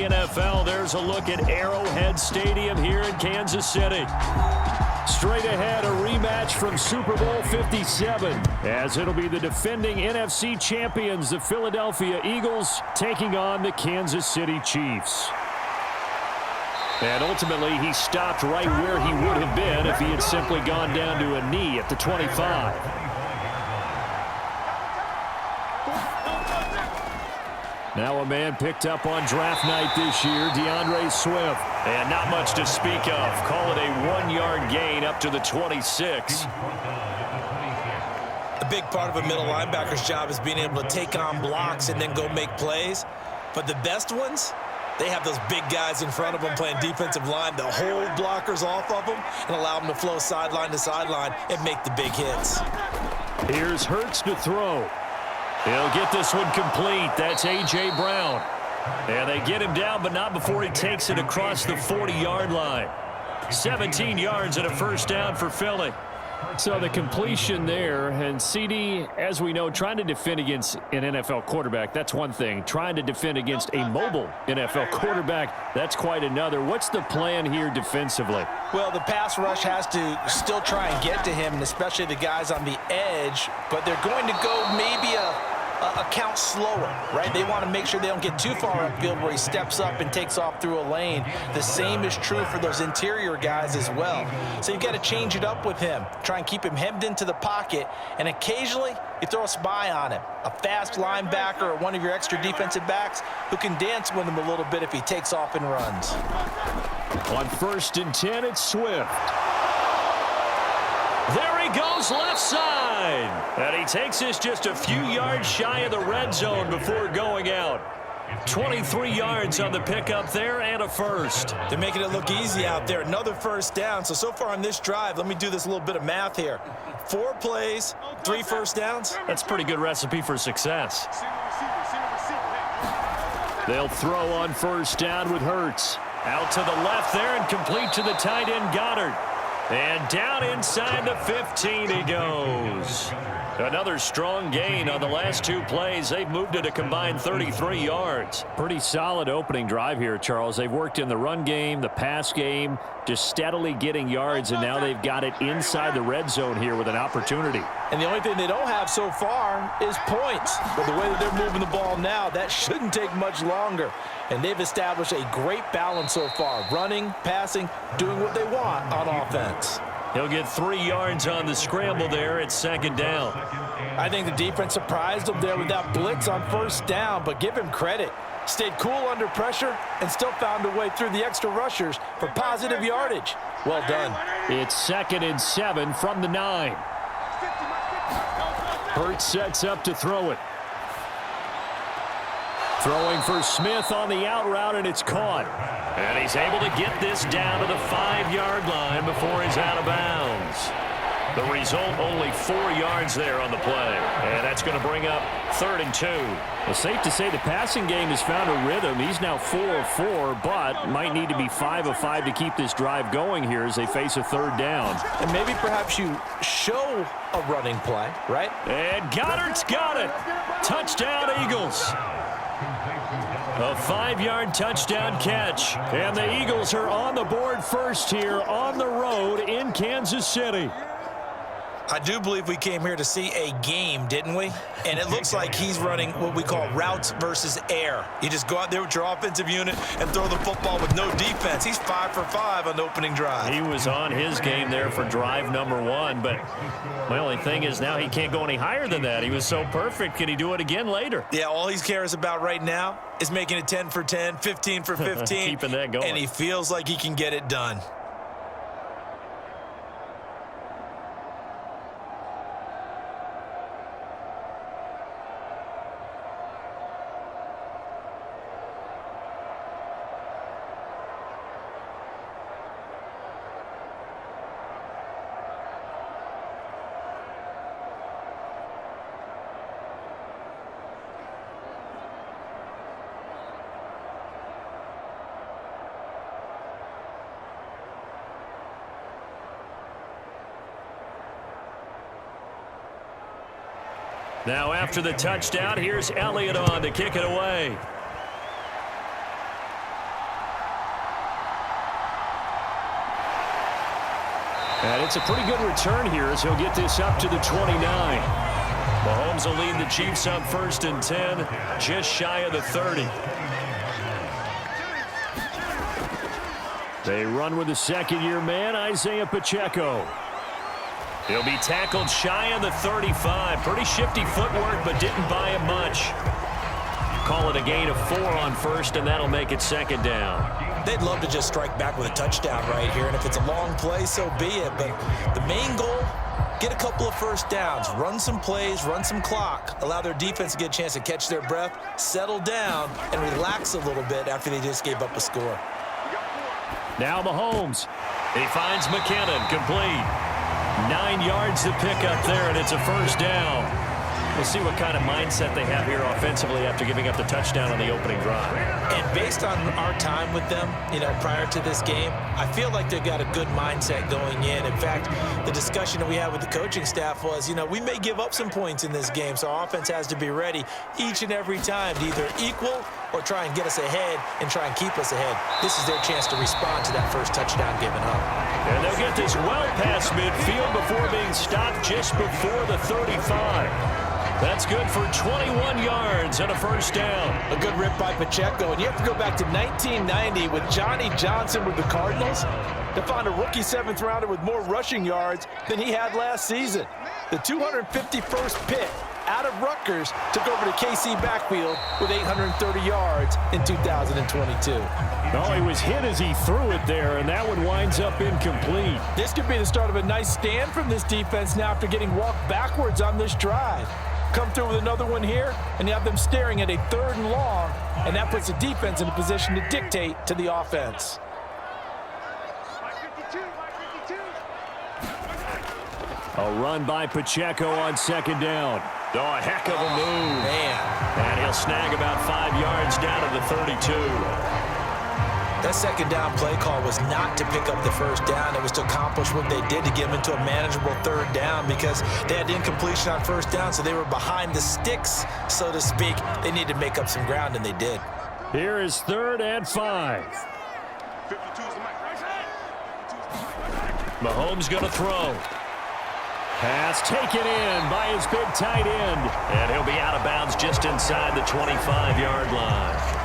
the NFL, there's a look at Arrowhead Stadium here in Kansas City. Straight ahead, a rematch from Super Bowl 57, as it'll be the defending NFC champions, the Philadelphia Eagles, taking on the Kansas City Chiefs. And ultimately, he stopped right where he would have been if he had simply gone down to a knee at the 25. Now a man picked up on draft night this year, DeAndre Swift. And not much to speak of. Call it a 1-yard gain up to the 26. A big part of a middle linebacker's job is being able to take on blocks and then go make plays. But the best ones, they have those big guys in front of them playing defensive line to hold blockers off of them and allow them to flow sideline to sideline and make the big hits. Here's Hurts to throw. He'll get this one complete. That's A.J. Brown. And they get him down, but not before he takes it across the 40-yard line. 17 yards and a first down for Philly. So the completion there, and CD, as we know, trying to defend against an NFL quarterback, that's one thing. Trying to defend against a mobile NFL quarterback, that's quite another. What's the plan here defensively? Well, the pass rush has to still try and get to him, and especially the guys on the edge, but they're going to go maybe a count slower, right? They want to make sure they don't get too far upfield where he steps up and takes off through a lane. The same is true for those interior guys as well. So you've got to change it up with him. Try and keep him hemmed into the pocket, and occasionally you throw a spy on him. A fast linebacker or one of your extra defensive backs who can dance with him a little bit if he takes off and runs. On 1st and 10, it's Swift. There he goes left side. And he takes this just a few yards shy of the red zone before going out. 23 yards on the pickup there and a first. They're making it look easy out there. Another first down. So far on this drive, let me do this little bit of math here. 4 plays, 3 first downs. That's a pretty good recipe for success. They'll throw on 1st down with Hurts. Out to the left there and complete to the tight end Goddard. And down inside the 15 he goes. Another strong gain on the last 2 plays. They've moved it a combined 33 yards. Pretty solid opening drive here, Charles. They've worked in the run game, the pass game, just steadily getting yards, and now they've got it inside the red zone here with an opportunity. And the only thing they don't have so far is points. But the way that they're moving the ball now, that shouldn't take much longer. And they've established a great balance so far. Running, passing, doing what they want on offense. He'll get 3 yards on the scramble there at 2nd down. I think the defense surprised him there with that blitz on 1st down, but give him credit. Stayed cool under pressure and still found a way through the extra rushers for positive yardage. Well done. It's 2nd and 7 from the 9. Hurts sets up to throw it. Throwing for Smith on the out route, and it's caught. And he's able to get this down to the 5-yard line before he's out of bounds. The result, only 4 yards there on the play. And that's going to bring up 3rd and 2. Well, safe to say the passing game has found a rhythm. He's now 4 of 4, but might need to be 5 of 5 to keep this drive going here as they face a 3rd down. And maybe perhaps you show a running play, right? And Goddard's got it. Touchdown, Eagles. A 5-yard touchdown catch. And the Eagles are on the board first here on the road in Kansas City. I do believe we came here to see a game, didn't we? And it looks like he's running what we call routes versus air. You just go out there with your offensive unit and throw the football with no defense. He's 5 for 5 on the opening drive. He was on his game there for drive number 1, but my only thing is now he can't go any higher than that. He was so perfect. Can he do it again later? Yeah, all he cares about right now is making it 10 for 10, 15 for 15. Keeping that going. And he feels like he can get it done. Now after the touchdown, here's Elliott on to kick it away. And it's a pretty good return here as he'll get this up to the 29. Mahomes will lead the Chiefs on 1st and 10, just shy of the 30. They run with the second-year man, Isaiah Pacheco. He'll be tackled shy of the 35. Pretty shifty footwork, but didn't buy him much. Call it a gain of 4 on 1st, and that'll make it 2nd down. They'd love to just strike back with a touchdown right here, and if it's a long play, so be it. But the main goal, get a couple of 1st downs, run some plays, run some clock, allow their defense to get a chance to catch their breath, settle down, and relax a little bit after they just gave up a score. Now Mahomes. He finds McKinnon, complete. 9 yards to pick up there, and it's a 1st down. We'll see what kind of mindset they have here offensively after giving up the touchdown on the opening drive. And based on our time with them, prior to this game, I feel like they've got a good mindset going in. In fact, the discussion that we had with the coaching staff was, we may give up some points in this game, so our offense has to be ready each and every time to either equal or try and get us ahead and try and keep us ahead. This is their chance to respond to that first touchdown given up. And they'll get this well past midfield before being stopped just before the 35. That's good for 21 yards and a 1st down. A good rip by Pacheco. And you have to go back to 1990 with Johnny Johnson with the Cardinals to find a rookie 7th rounder with more rushing yards than he had last season. The 251st pick out of Rutgers took over the KC backfield with 830 yards in 2022. No, he was hit as he threw it there, and that one winds up incomplete. This could be the start of a nice stand from this defense now after getting walked backwards on this drive. Come through with another one here, and you have them staring at a 3rd and long, and that puts the defense in a position to dictate to the offense. A run by Pacheco on 2nd down. Oh, a heck of a move. Man. And he'll snag about 5 yards down to the 32. That 2nd down play call was not to pick up the 1st down. It was to accomplish what they did to get them into a manageable 3rd down because they had incompletion on 1st down, so they were behind the sticks, so to speak. They needed to make up some ground, and they did. Here is 3rd and 5. Mahomes going to throw. Pass taken in by his big tight end. And he'll be out of bounds just inside the 25-yard line.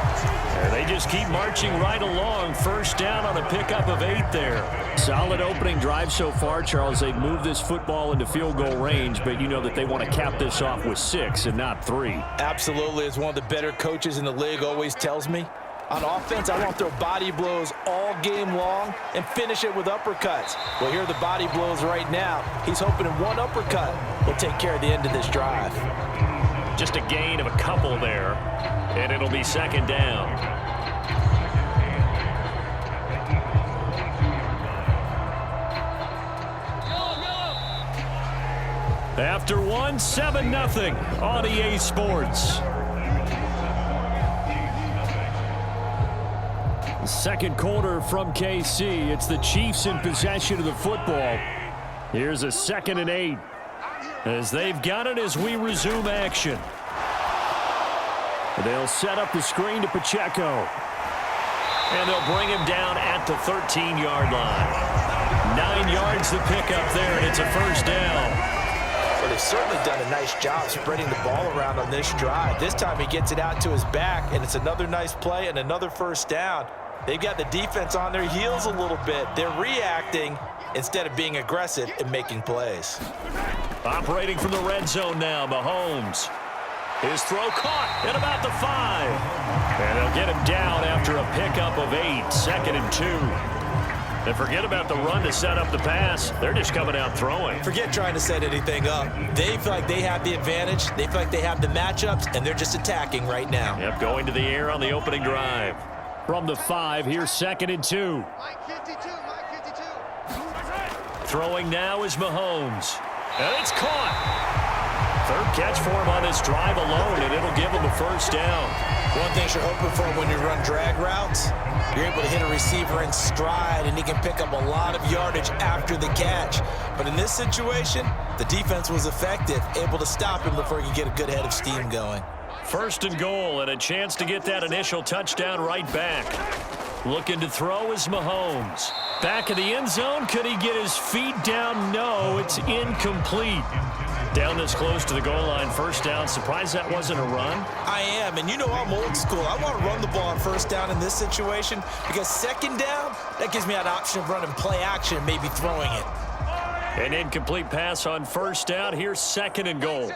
And they just keep marching right along. 1st down on a pickup of 8 there. Solid opening drive so far, Charles. They've moved this football into field goal range, but you know that they want to cap this off with 6 and not 3. Absolutely. As one of the better coaches in the league always tells me, on offense, I want to throw body blows all game long and finish it with uppercuts. Well, here are the body blows right now. He's hoping in one uppercut will take care of the end of this drive. Just a gain of a couple there, and it'll be 2nd down. After 1, 7-0 on EA Sports. Second quarter from KC. It's the Chiefs in possession of the football. Here's a 2nd and 8. As they've got it as we resume action. They'll set up the screen to Pacheco. And they'll bring him down at the 13-yard line. 9 yards to pick up there, and it's a 1st down. Well, they've certainly done a nice job spreading the ball around on this drive. This time he gets it out to his back, and it's another nice play and another 1st down. They've got the defense on their heels a little bit. They're reacting instead of being aggressive and making plays. Operating from the red zone now, Mahomes. His throw caught at about the 5. And they'll get him down after a pickup of 8, 2nd and 2. And forget about the run to set up the pass. They're just coming out throwing. Forget trying to set anything up. They feel like they have the advantage. They feel like they have the matchups, and they're just attacking right now. Yep, going to the air on the opening drive. From the 5, here's 2nd and 2. Throwing now is Mahomes. And it's caught. 3rd catch for him on this drive alone, and it'll give him a 1st down. One thing you're hoping for when you run drag routes, you're able to hit a receiver in stride, and he can pick up a lot of yardage after the catch. But in this situation, the defense was effective, able to stop him before he could get a good head of steam going. 1st and goal, and a chance to get that initial touchdown right back. Looking to throw is Mahomes. Back of the end zone. Could he get his feet down? No, it's incomplete. Down this close to the goal line, first down. Surprised that wasn't a run? I am, and you know I'm old school. I want to run the ball on first down in this situation because second down, that gives me an option of running play action and maybe throwing it. An incomplete pass on first down. Here's second and goal.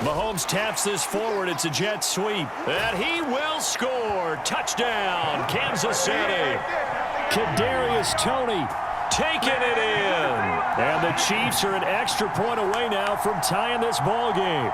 Mahomes taps this forward. It's a jet sweep. And he will score. Touchdown, Kansas City. Kadarius Toney taking it in. And the Chiefs are an extra point away now from tying this ball game.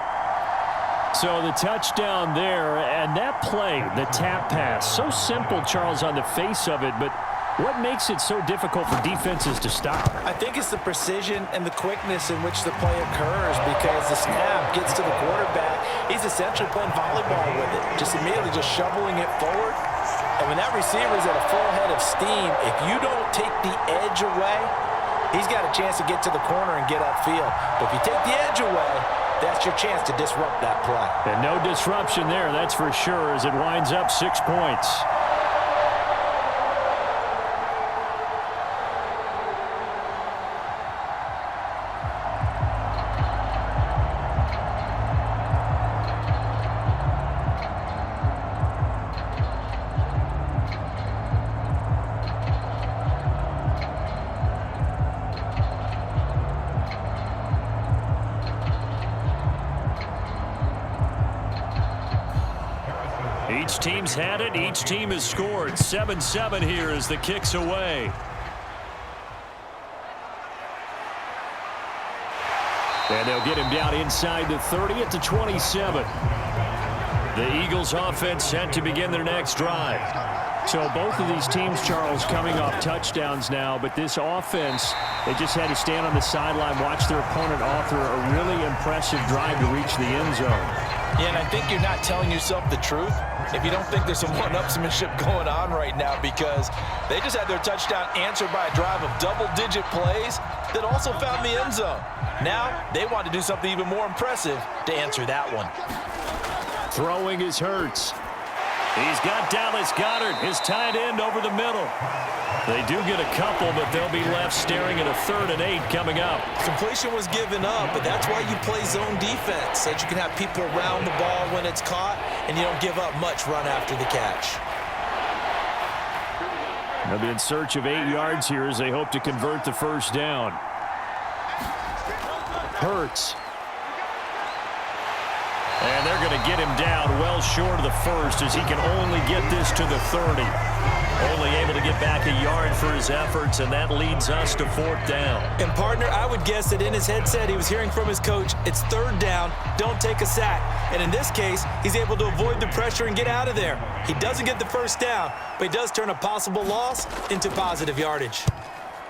So the touchdown there, and that play, the tap pass, so simple, Charles, on the face of it, but what makes it so difficult for defenses to stop? I think it's the precision and the quickness in which the play occurs because the snap gets to the quarterback. He's essentially playing volleyball with it, just immediately just shoveling it forward. And when that receiver is at a full head of steam, if you don't take the edge away, he's got a chance to get to the corner and get upfield. But if you take the edge away, that's your chance to disrupt that play. And no disruption there, that's for sure, as it winds up 6 points. Each team's had it. Each team has scored. 7-7 here as the kick's away. And they'll get him down inside the 30 at the 27. The Eagles offense set to begin their next drive. So both of these teams, Charles, coming off touchdowns now, but this offense, they just had to stand on the sideline, watch their opponent author a really impressive drive to reach the end zone. Yeah, and I think you're not telling yourself the truth if you don't think there's some one-upsmanship going on right now because they just had their touchdown answered by a drive of double-digit plays that also found the end zone. Now, they want to do something even more impressive to answer that one. Throwing is Hurts. He's got Dallas Goedert, his tight end, over the middle. They do get a couple, but they'll be left staring at a 3rd and 8 coming up. Completion was given up, but that's why you play zone defense, so that you can have people around the ball when it's caught, and you don't give up much run after the catch. They'll be in search of 8 yards here as they hope to convert the first down. Hurts. And they're going to get him down well short of the first as he can only get this to the 30. Only able to get back a yard for his efforts, and that leads us to 4th down. And, partner, I would guess that in his headset he was hearing from his coach, it's 3rd down, don't take a sack. And in this case, he's able to avoid the pressure and get out of there. He doesn't get the first down, but he does turn a possible loss into positive yardage.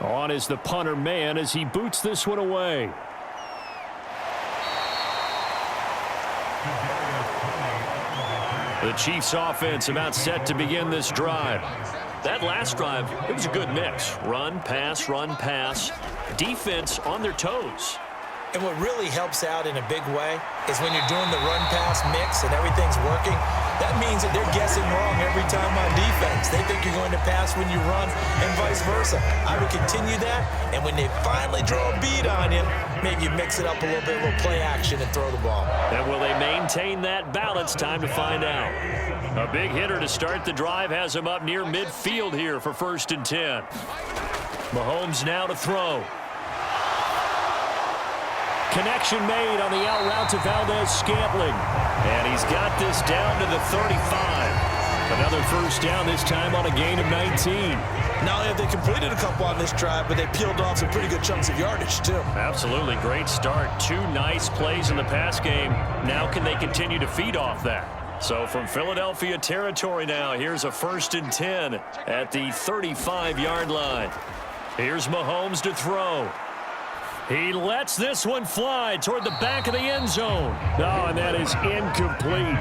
On is the punter man as he boots this one away. The Chiefs offense about set to begin this drive. That last drive, it was a good mix. Run, pass. Defense on their toes. And what really helps out in a big way is when you're doing the run-pass mix and everything's working, that means that they're guessing wrong every time on defense. They think you're going to pass when you run and vice versa. I would continue that, and when they finally draw a bead on you, maybe you mix it up a little bit, a little play action and throw the ball. And will they maintain that balance? Time to find out. A big hitter to start the drive has him up near midfield here for 1st and 10. Mahomes now to throw. Connection made on the out route to Valdez-Scantling. And he's got this down to the 35. Another first down, this time on a gain of 19. Not only have they completed a couple on this drive, but they peeled off some pretty good chunks of yardage, too. Absolutely. Great start. 2 nice plays in the pass game. Now can they continue to feed off that? So from Philadelphia territory now, here's a 1st and 10 at the 35-yard line. Here's Mahomes to throw. He lets this one fly toward the back of the end zone. Oh, and that is incomplete.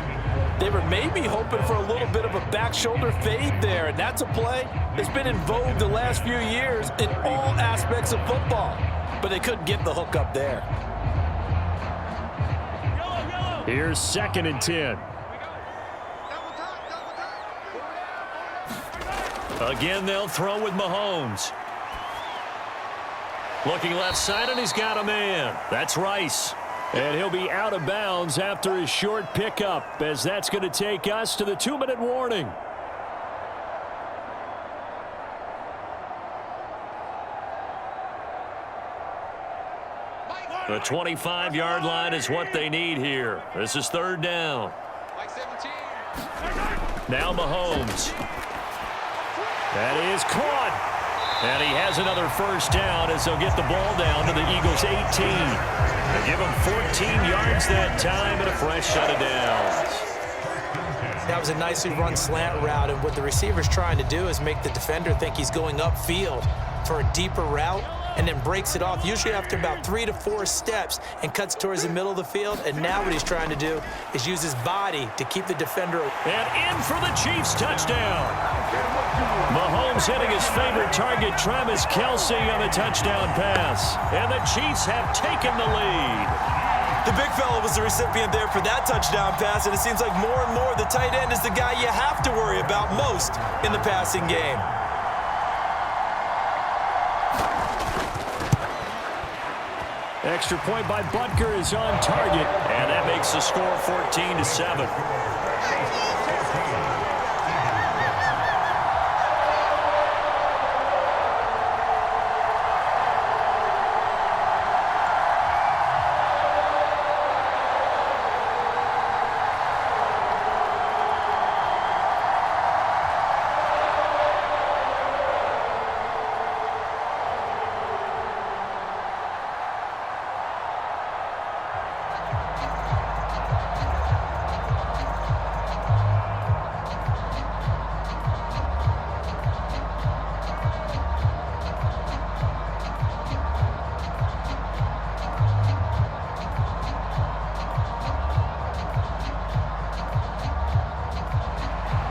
They were maybe hoping for a little bit of a back shoulder fade there, and that's a play that's been in vogue the last few years in all aspects of football. But they couldn't get the hook up there. Here's 2nd and 10. Again, they'll throw with Mahomes. Looking left side, and he's got a man. That's Rice. And he'll be out of bounds after his short pickup, as that's going to take us to the 2-minute warning. The 25-yard line is what they need here. This is 3rd down. Now Mahomes. That is caught. And he has another first down as they'll get the ball down to the Eagles' 18. They give him 14 yards that time and a fresh set of downs. That was a nicely run slant route, and what the receiver's trying to do is make the defender think he's going upfield for a deeper route, and then breaks it off, usually after about 3 to 4 steps, and cuts towards the middle of the field. And now what he's trying to do is use his body to keep the defender. And in for the Chiefs touchdown. Mahomes hitting his favorite target, Travis Kelce, on the touchdown pass. And the Chiefs have taken the lead. The big fella was the recipient there for that touchdown pass, and it seems like more and more the tight end is the guy you have to worry about most in the passing game. Extra point by Butker is on target, and that makes the score 14-7.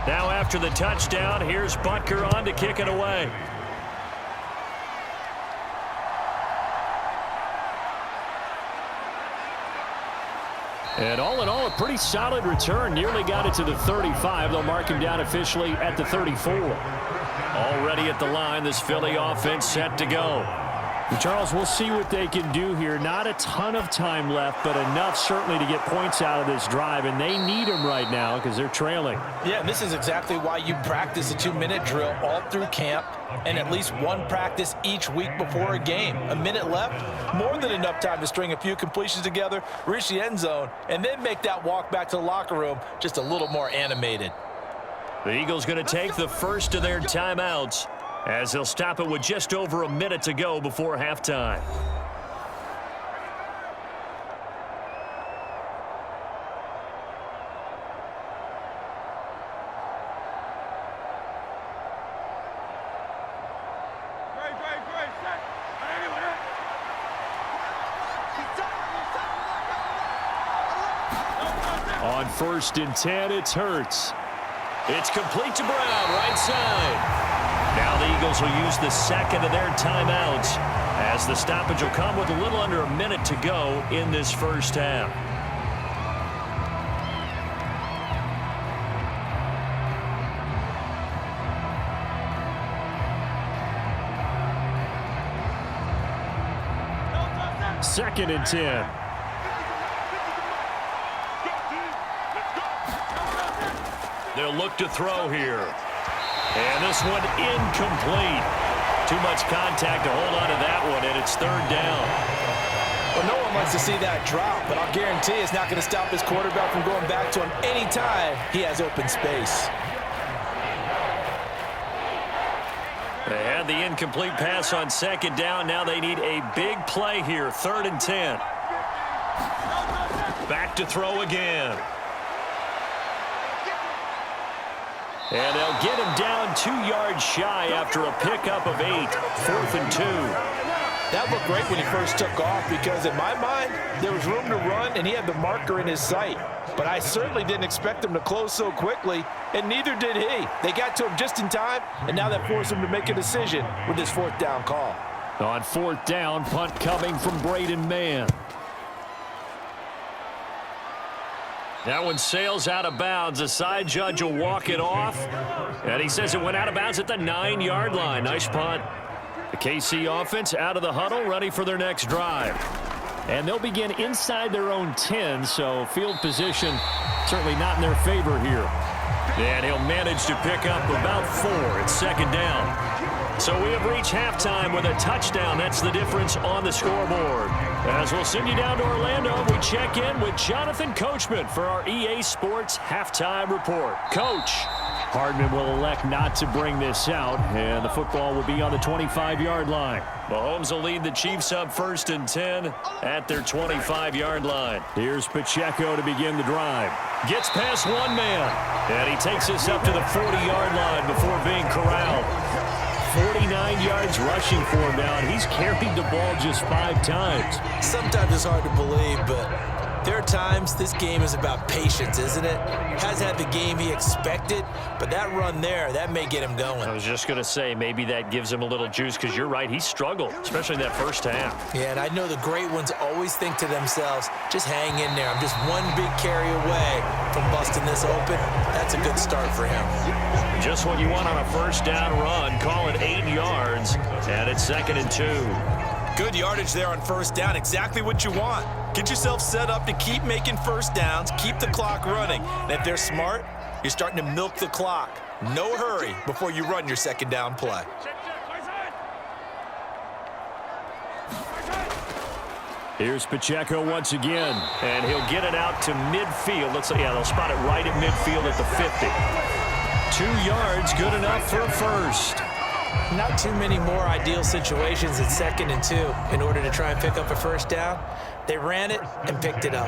Now after the touchdown, here's Butker on to kick it away. And all in all, a pretty solid return. Nearly got it to the 35. They'll mark him down officially at the 34. Already at the line, this Philly offense set to go. Charles, we'll see what they can do here. Not a ton of time left, but enough certainly to get points out of this drive, and they need them right now because they're trailing. Yeah, and this is exactly why you practice a 2-minute drill all through camp and at least one practice each week before a game. A minute left, more than enough time to string a few completions together, reach the end zone, and then make that walk back to the locker room just a little more animated. The Eagles going to take the first of their timeouts, as they'll stop it with just over a minute to go before halftime. On 1st and 10, it's Hurts. It's complete to Brown, right side. Now the Eagles will use the second of their timeouts, as the stoppage will come with a little under a minute to go in this first half. Second and 10. They'll look to throw here. And this one incomplete. Too much contact to hold on to that one, and it's 3rd down. Well, no one likes to see that drop, but I'll guarantee it's not going to stop his quarterback from going back to him anytime he has open space. They had the incomplete pass on 2nd down. Now they need a big play here, 3rd and 10. Back to throw again. And they'll get him down 2 yards shy after a pickup of 8. 4th and 2. That looked great when he first took off, because in my mind, there was room to run and he had the marker in his sight. But I certainly didn't expect him to close so quickly, and neither did he. They got to him just in time, and now that forced him to make a decision with his 4th down call. On 4th down, punt coming from Braden Mann. That one sails out of bounds. The side judge will walk it off. And he says it went out of bounds at the 9-yard line. Nice punt. The KC offense out of the huddle, ready for their next drive. And they'll begin inside their own 10, so field position certainly not in their favor here. And he'll manage to pick up about 4. It's second down. So we have reached halftime with a touchdown. That's the difference on the scoreboard. As we'll send you down to Orlando, we check in with Jonathan Coachman for our EA Sports Halftime Report. Coach. Hardman will elect not to bring this out, and the football will be on the 25-yard line. Mahomes will lead the Chiefs up 1st and 10 at their 25-yard line. Here's Pacheco to begin the drive. Gets past one man, and he takes us up to the 40-yard line before being corralled. 49 yards rushing for him now, and he's carried the ball just 5 times. Sometimes it's hard to believe, but there are times this game is about patience, isn't it? Has had the game he expected, but that run there, that may get him going. I was just going to say, maybe that gives him a little juice, because you're right, he struggled, especially in that first half. Yeah, and I know the great ones always think to themselves, just hang in there. I'm just one big carry away from busting this open. That's a good start for him. Just what you want on a first down run. Call it 8 yards, and it's 2nd and 2. Good yardage there on first down. Exactly what you want. Get yourself set up to keep making first downs, keep the clock running. And if they're smart, you're starting to milk the clock. No hurry before you run your second down play. Here's Pacheco once again. And he'll get it out to midfield. Looks like, yeah, they'll spot it right at midfield at the 50. 2 yards, good enough for a first. Not too many more ideal situations at 2nd and 2 in order to try and pick up a first down. They ran it and picked it up.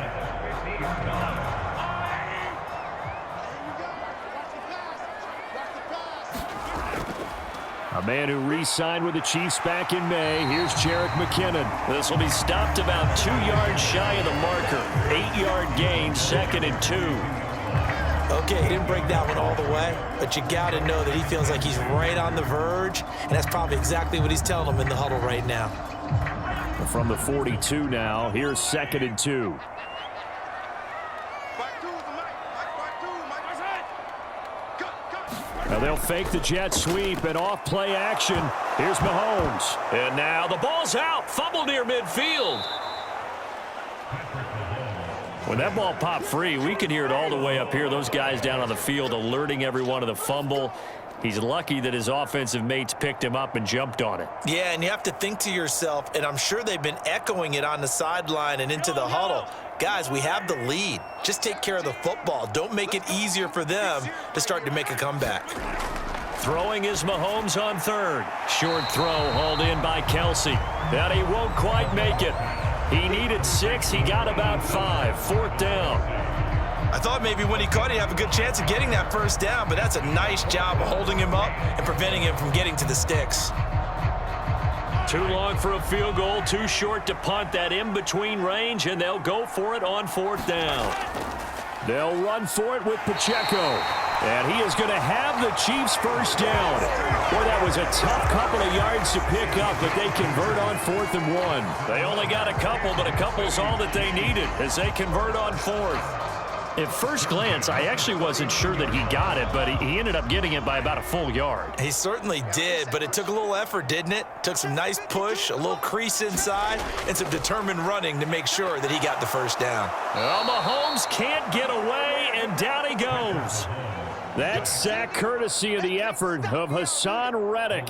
A man who re-signed with the Chiefs back in May. Here's Jerick McKinnon. This will be stopped about 2 yards shy of the marker. 8-yard gain, 2nd and 2. Okay, he didn't break that one all the way, but you got to know that he feels like he's right on the verge, and that's probably exactly what he's telling them in the huddle right now. From the 42 now, here's 2nd and 2. Now they'll fake the jet sweep and off play action. Here's Mahomes. And now the ball's out. Fumble near midfield. When that ball popped free, we could hear it all the way up here. Those guys down on the field alerting everyone of the fumble. He's lucky that his offensive mates picked him up and jumped on it. Yeah, and you have to think to yourself, and I'm sure they've been echoing it on the sideline and into the huddle. Guys, we have the lead. Just take care of the football. Don't make it easier for them to start to make a comeback. Throwing is Mahomes on 3rd. Short throw hauled in by Kelsey. And he won't quite make it. He needed 6. He got about 5. 4th down. I thought maybe when he caught it, he'd have a good chance of getting that first down, but that's a nice job of holding him up and preventing him from getting to the sticks. Too long for a field goal, too short to punt. That in-between range, and they'll go for it on 4th down. They'll run for it with Pacheco. And he is going to have the Chiefs first down. Boy, that was a tough couple of yards to pick up, but they convert on 4th and 1. They only got a couple, but a couple's all that they needed as they convert on 4th. At first glance, I actually wasn't sure that he got it, but he ended up getting it by about a full yard. He certainly did, but it took a little effort, didn't it? Took some nice push, a little crease inside, and some determined running to make sure that he got the first down. Well, Mahomes can't get away, and down he goes. That sack courtesy of the effort of Hassan Reddick.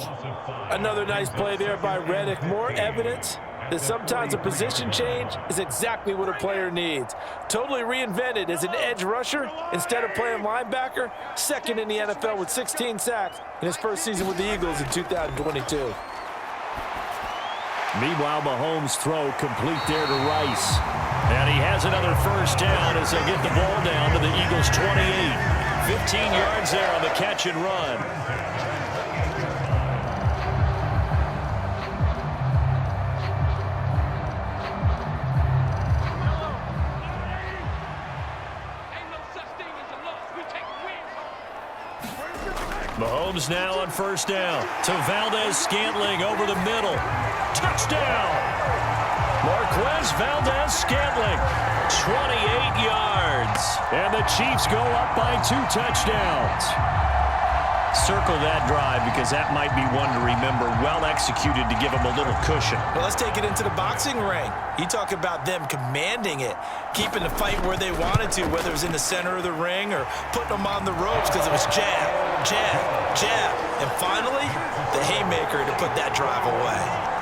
Another nice play there by Reddick. More evidence that sometimes a position change is exactly what a player needs. Totally reinvented as an edge rusher instead of playing linebacker. 2nd in the NFL with 16 sacks in his first season with the Eagles in 2022. Meanwhile, Mahomes' throw complete there to Rice. And he has another first down as they get the ball down to the Eagles' 28. 15 yards there on the catch and run. Mahomes now on first down to Valdez-Scantling over the middle. Touchdown! Marquez Valdez-Scantling, 28 yards. And the Chiefs go up by 2 touchdowns. Circle that drive because that might be one to remember. Well executed to give them a little cushion. Well, let's take it into the boxing ring. You talk about them commanding it, keeping the fight where they wanted to, whether it was in the center of the ring or putting them on the ropes because it was jab, jab, jab. And finally, the haymaker to put that drive away.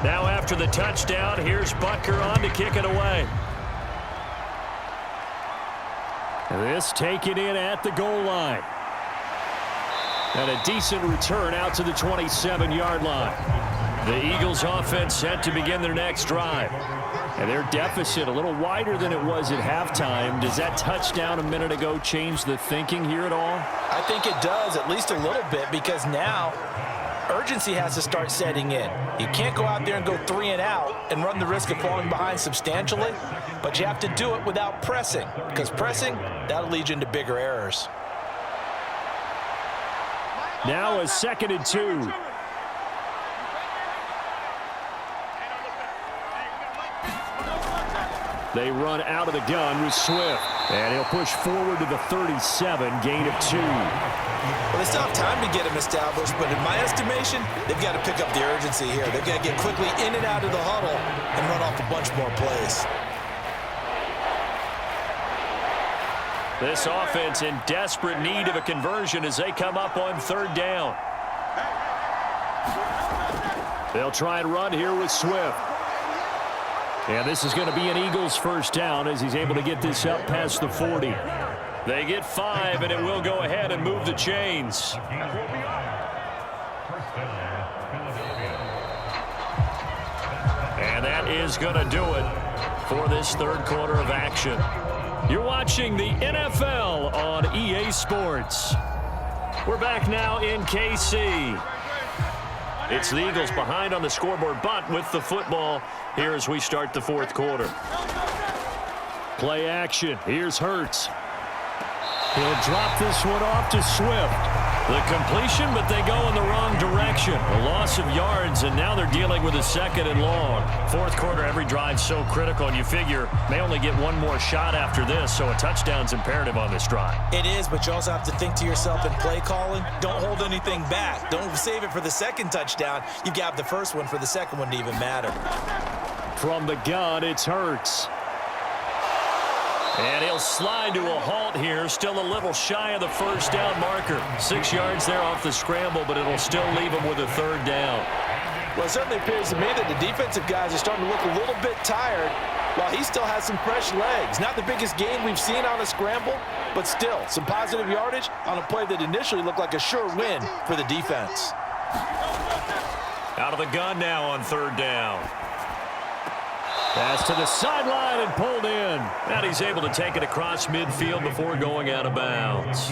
Now after the touchdown, here's Butker on to kick it away. This taken in at the goal line. And a decent return out to the 27-yard line. The Eagles offense set to begin their next drive. And their deficit a little wider than it was at halftime. Does that touchdown a minute ago change the thinking here at all? I think it does, at least a little bit, because now urgency has to start setting in. You can't go out there and go 3 and out and run the risk of falling behind substantially, but you have to do it without pressing, because pressing, that'll lead you into bigger errors. Now a 2nd and 2. They run out of the gun with Swift. And he'll push forward to the 37, gain of 2. Well, they still have time to get him established, but in my estimation, they've got to pick up the urgency here. They've got to get quickly in and out of the huddle and run off a bunch more plays. This offense in desperate need of a conversion as they come up on 3rd down. They'll try and run here with Swift. And this is going to be an Eagles 1st down as he's able to get this up past the 40. They get 5, and it will go ahead and move the chains. And that is going to do it for this 3rd quarter of action. You're watching the NFL on EA Sports. We're back now in KC. It's the Eagles behind on the scoreboard, but with the football here as we start the 4th quarter. Play action. Here's Hurts. He'll drop this one off to Swift. The completion, but they go in the wrong direction. A loss of yards, and now they're dealing with a 2nd and long. 4th quarter, every drive so critical, and you figure may only get one more shot after this, so a touchdown's imperative on this drive. It is, but you also have to think to yourself in play calling, don't hold anything back. Don't save it for the 2nd touchdown. You've got the 1st one for the 2nd one to even matter. From the gun, it's Hurts. And he'll slide to a halt here, still a little shy of the 1st down marker. 6 yards there off the scramble, but it'll still leave him with a 3rd down. Well, it certainly appears to me that the defensive guys are starting to look a little bit tired while he still has some fresh legs. Not the biggest gain we've seen on a scramble, but still some positive yardage on a play that initially looked like a sure win for the defense. Out of the gun now on 3rd down. Pass to the sideline and pulled in. And he's able to take it across midfield before going out of bounds.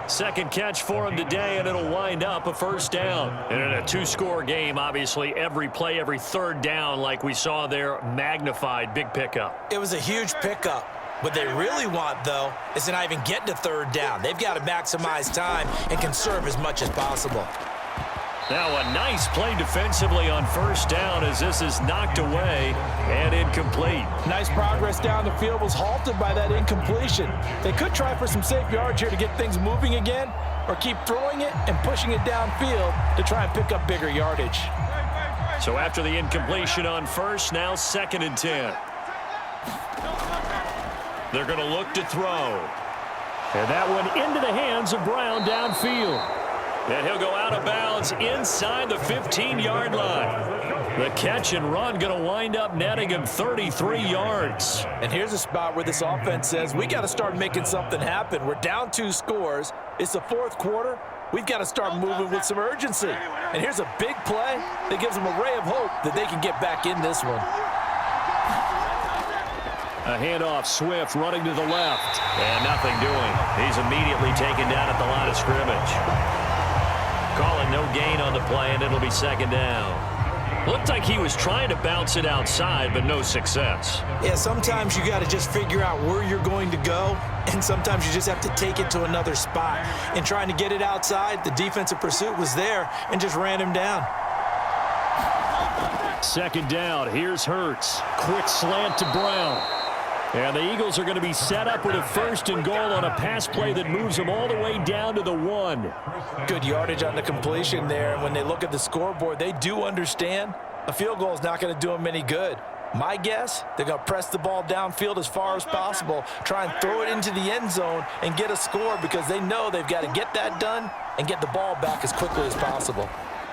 2nd catch for him today, and it'll wind up a 1st down. And in a 2-score game, obviously, every play, every 3rd down, like we saw there, magnified, big pickup. It was a huge pickup. What they really want, though, is to not even get to 3rd down. They've got to maximize time and conserve as much as possible. Now a nice play defensively on 1st down as this is knocked away and incomplete. Nice progress down the field was halted by that incompletion. They could try for some safe yards here to get things moving again, or keep throwing it and pushing it downfield to try and pick up bigger yardage. So after the incompletion on 1st, now 2nd and 10. They're going to look to throw. And that one into the hands of Brown downfield. And he'll go out of bounds inside the 15-yard line. The catch and run going to wind up netting him 33 yards. And here's a spot where this offense says we got to start making something happen. We're down 2 scores. It's the 4th quarter. we've got to start moving with some urgency. And here's a big play that gives them a ray of hope that they can get back in this one. A handoff, Swift running to the left. And nothing doing. He's immediately taken down at the line of scrimmage. Calling no gain on the play, and it'll be second down. Looked like he was trying to bounce it outside, but no success. Yeah, sometimes you got to just figure out where you're going to go, and sometimes you just have to take it to another spot. And trying to get it outside, the defensive pursuit was there and just ran him down. Second down, here's Hurts. Quick slant to Brown. And the Eagles are going to be set up with a 1st and goal on a pass play that moves them all the way down to the 1. Good yardage on the completion there. And when they look at the scoreboard, they do understand a field goal is not going to do them any good. My guess, they're going to press the ball downfield as far as possible, try and throw it into the end zone and get a score because they know they've got to get that done and get the ball back as quickly as possible.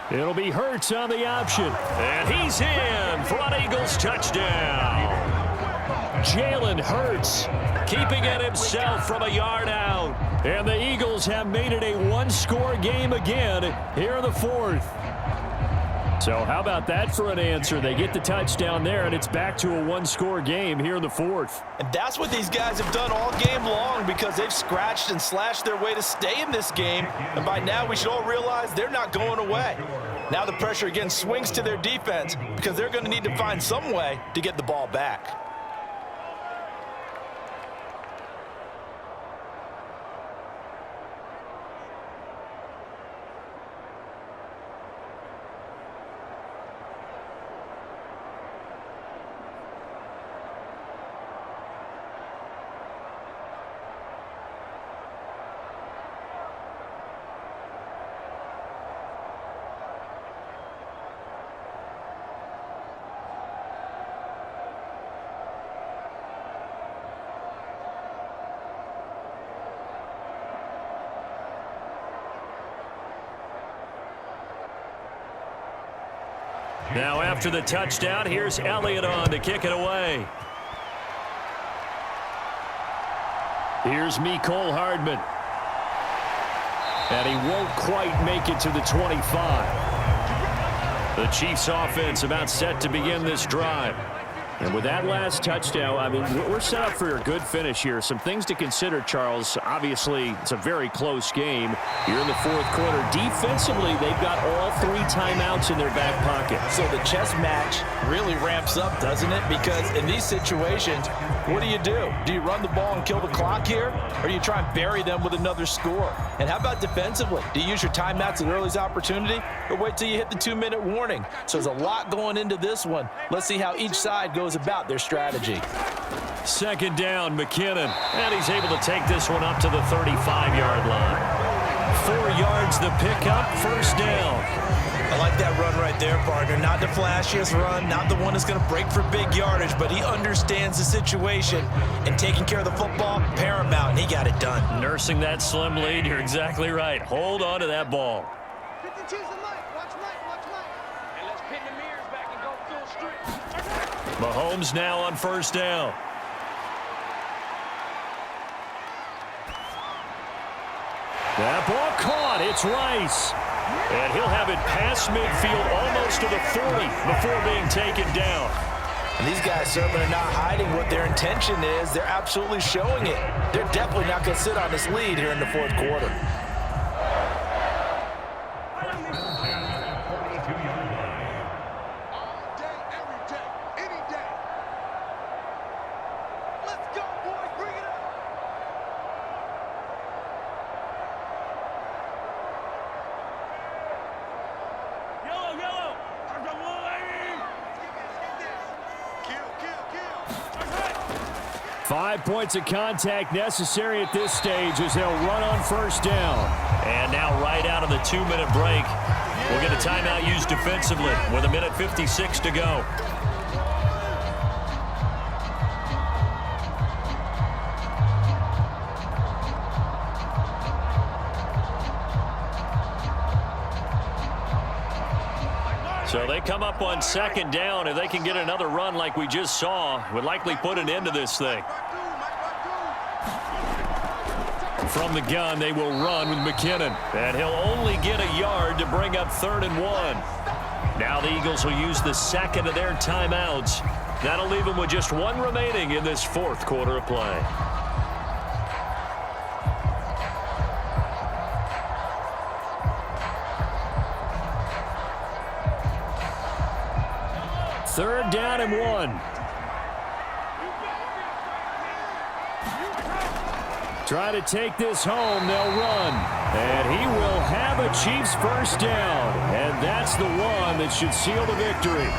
It'll be Hurts on the option. And he's in for an Eagles touchdown. Jalen Hurts Keeping it himself from a yard out. And the Eagles have made it a one-score game again here in the 4th. So how about that for an answer? They get the touchdown there, and it's back to a one-score game here in the 4th. And that's what these guys have done all game long because they've scratched and slashed their way to stay in this game. And by now, we should all realize they're not going away. Now the pressure again swings to their defense because they're going to need to find some way to get the ball back. Now after the touchdown, here's Elliott on to kick it away. Here's Mecole Hardman. And he won't quite make it to the 25. The Chiefs offense about set to begin this drive. And with that last touchdown, I mean, we're set up for a good finish here. Some things to consider, Charles. Obviously, it's a very close game here in the 4th quarter. Defensively, they've got all 3 timeouts in their back pocket. So the chess match really ramps up, doesn't it? Because in these situations, what do? Do you run the ball and kill the clock here? Or do you try and bury them with another score? And how about defensively? Do you use your timeouts at earliest opportunity? Or wait till you hit the 2-minute warning? So there's a lot going into this one. Let's see how each side goes about their strategy. Second down, McKinnon. And he's able to take this one up to the 35-yard line. 4 yards the pickup, first down. I like that run right there, partner. Not the flashiest run, not the one that's going to break for big yardage, but he understands the situation, and taking care of the football, paramount, and he got it done. Nursing that slim lead, you're exactly right. Hold on to that ball. Mahomes now on first down. That ball caught. It's Rice. And he'll have it past midfield almost to the 40 before being taken down. And these guys certainly are not hiding what their intention is. They're absolutely showing it. They're definitely not going to sit on this lead here in the 4th quarter. Five points of contact necessary at this stage as they'll run on first down. And now right out of the 2-minute break, we'll get a timeout used defensively with 1:56 to go. So they come up on second down. If they can get another run like we just saw, would likely put an end to this thing. from the gun, they will run with McKinnon. And he'll only get a yard to bring up 3rd and 1. Now the Eagles will use the second of their timeouts. That'll leave them with just 1 remaining in this 4th quarter of play. Third down and 1. Try to take this home, they'll run. And he will have a Chiefs first down. And that's the one that should seal the victory.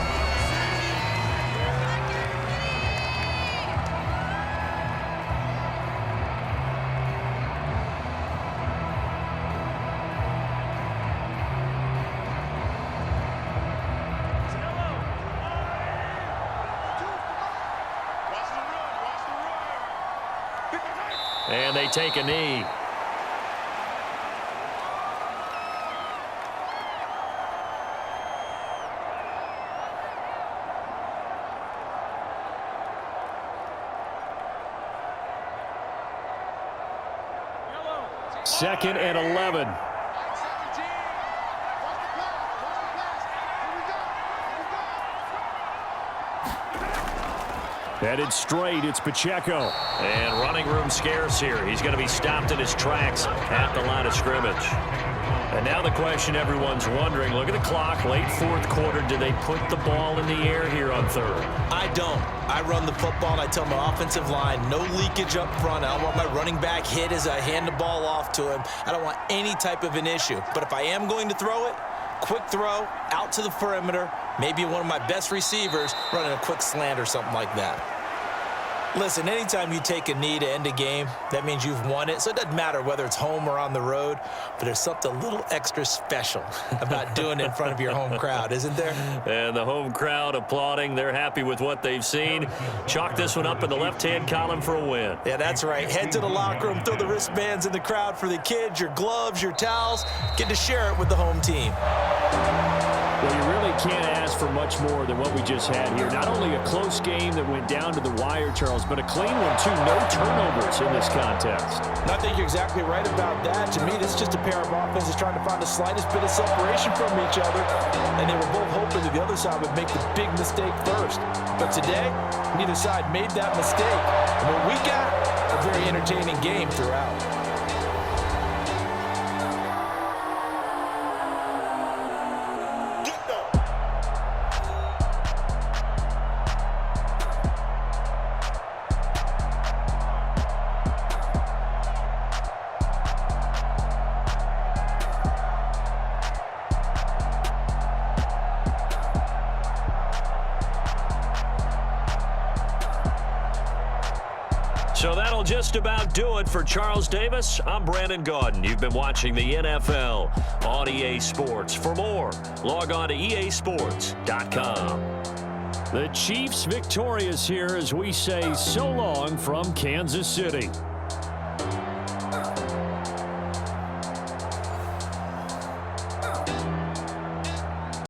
And they take a knee. Second and 11. Headed straight, it's Pacheco. And running room scarce here. He's going to be stopped in his tracks at the line of scrimmage. And now the question everyone's wondering, look at the clock, late 4th quarter. Do they put the ball in the air here on 3rd? I don't. I run the football, and I tell my offensive line, no leakage up front. I don't want my running back hit as I hand the ball off to him. I don't want any type of an issue. But if I am going to throw it, quick throw, out to the perimeter, maybe one of my best receivers running a quick slant or something like that. Listen, anytime you take a knee to end a game, that means you've won it. So it doesn't matter whether it's home or on the road, but there's something a little extra special about doing it in front of your home crowd, isn't there? And the home crowd applauding. They're happy with what they've seen. Chalk this one up in the left-hand column for a win. Yeah, that's right. Head to the locker room, throw the wristbands in the crowd for the kids, your gloves, your towels. Get to share it with the home team. Well, you really can't ask for much more than what we just had here. Not only a close game that went down to the wire, Charles, but a clean one, too. No turnovers in this contest. And I think you're exactly right about that. To me, this is just a pair of offenses trying to find the slightest bit of separation from each other, and they were both hoping that the other side would make the big mistake first. But today, neither side made that mistake. And what we got, a very entertaining game throughout. So that'll just about do it for Charles Davis. I'm Brandon Gaudin. You've been watching the NFL on EA Sports. For more, log on to easports.com. The Chiefs victorious here as we say so long from Kansas City.